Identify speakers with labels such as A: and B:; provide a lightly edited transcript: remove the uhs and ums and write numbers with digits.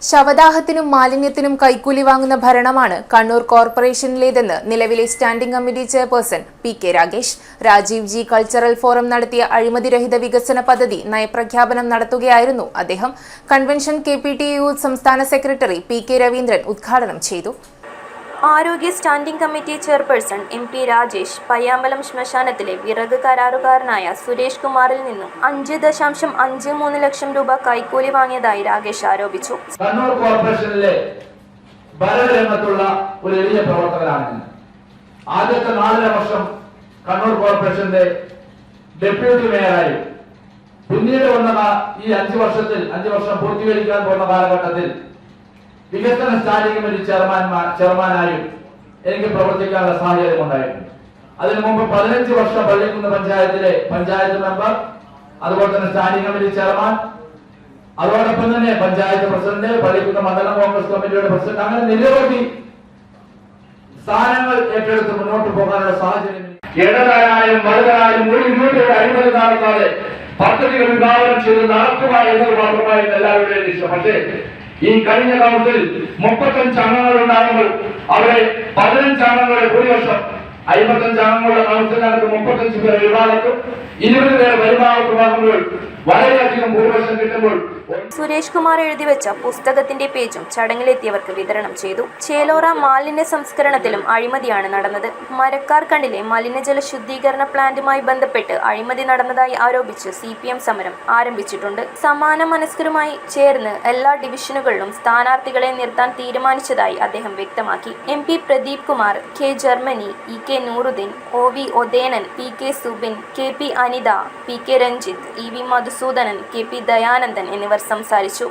A: ശവദാഹത്തിനും മാലിന്യത്തിനും കൈക്കൂലി വാങ്ങുന്ന ഭരണമാണ് കണ്ണൂർ കോർപ്പറേഷനിലേതെന്ന് നിലവിലെ standing committee chairperson PK. Ragesh. Rajiv ji cultural forum നടത്തിയ അഴിമതിരഹിത വികസന പദ്ധതി നയപ്രഖ്യാപനം നടത്തുകയായിരുന്നു അദ്ദേഹം. കൺവെൻഷൻ KPTU സംസ്ഥാന സെക്രട്ടറി പി.കെ. രവീന്ദ്രൻ ഉദ്ഘാടനം ചെയ്തു.
B: ആരോഗ്യ standing committee chairperson MP Rajesh Payyambalam ശ്മശാനത്തിലെ വിറക് കരാറുകാരനായ സുരേഷ് കുമാറിൽ നിന്നും 5.53 ലക്ഷം രൂപ കൈക്കൂലി വാങ്ങിയതായി രാഗേഷ് ആരോപിച്ചു.
C: കണ്ണൂർ കോർപ്പറേഷനിലെ ഭരണരംഗത്തുള്ള ഒരു എളിയ പ്രവർത്തകനാണ്. ആദ്യത്തെ 4 വർഷം കണ്ണൂർ കോർപ്പറേഷന്റെ ഡെപ്യൂട്ടി മേയറായി, പിന്നീട് വന്ന ഈ 5 വർഷം പൂർത്തീകരിക്കാൻ പോകുന്ന കാലഘട്ടത്തിൽ വികസന സ്റ്റാൻഡിംഗ് കമ്മിറ്റി ചെയർമാനായും എനിക്ക് പ്രവർത്തിക്കാനുള്ള സാഹചര്യം ഉണ്ടായിരുന്നു. അതിനു മുമ്പ് 15 വർഷം പള്ളിക്കുന്ന് പഞ്ചായത്തിലെ പഞ്ചായത്ത് മെമ്പർ, അതുപോലെ തന്നെ സ്റ്റാൻഡിംഗ് കമ്മിറ്റി ചെയർമാൻ, അതോടൊപ്പം തന്നെ പഞ്ചായത്ത് പ്രസിഡന്റ്, പള്ളിക്കുന്ന് മണ്ഡലം കോൺഗ്രസ് കമ്മിറ്റിയുടെ പ്രസിഡന്റ്, അങ്ങനെ നിരവധി സ്ഥാനങ്ങൾ ഏറ്റെടുത്ത് മുന്നോട്ട് പോകാനുള്ള സാഹചര്യം. ഇടതായാലും വലുതായാലും ഒരു രൂപയുടെ അഴിമതി നടത്താതെ പദ്ധതികൾ വിഭാവനം ചെയ്ത് നടത്തുക എന്നത് മാത്രമായിരുന്നു എല്ലാവരുടെയും ഇഷ്ടം. പക്ഷേ ഈ കഴിഞ്ഞ കൗൺസിൽ 35 അംഗങ്ങൾ ഉണ്ടാകുമ്പോൾ അവിടെ 15 അംഗങ്ങളുടെ ഭൂരിപക്ഷം 55 അംഗങ്ങളുടെ കൗൺസിലിനകത്ത് 35 പേർ വിഭാഗത്തും 20 പേർ വരുമാനത്തുമാകുമ്പോൾ വളരെയധികം ഭൂരിപക്ഷം കിട്ടുമ്പോൾ
B: സുരേഷ് കുമാർ എഴുതിവെച്ച പുസ്തകത്തിന്റെ പേജും ചടങ്ങിലെത്തിയവർക്ക് വിതരണം ചെയ്തു. ചേലോറ മാലിന്യ സംസ്കരണത്തിലും അഴിമതിയാണ് നടന്നത്. മരക്കാർ കണ്ടിലെ മലിനജല ശുദ്ധീകരണ പ്ലാന്റുമായി ബന്ധപ്പെട്ട് അഴിമതി നടന്നതായി ആരോപിച്ച് CPM സമരം ആരംഭിച്ചിട്ടുണ്ട്. സമാന മനസ്കരുമായി ചേർന്ന് എല്ലാ ഡിവിഷനുകളിലും സ്ഥാനാർത്ഥികളെ നിർത്താൻ തീരുമാനിച്ചതായി അദ്ദേഹം വ്യക്തമാക്കി. MP Pradeep Kumar, K Germany, EK Nooruddin, OV Odenan, PK Subin, KP Anitha, PK Ranjith, EV Madhusoodanan, KP Dayanandan എന്നിവർ സംസാരിച്ചു.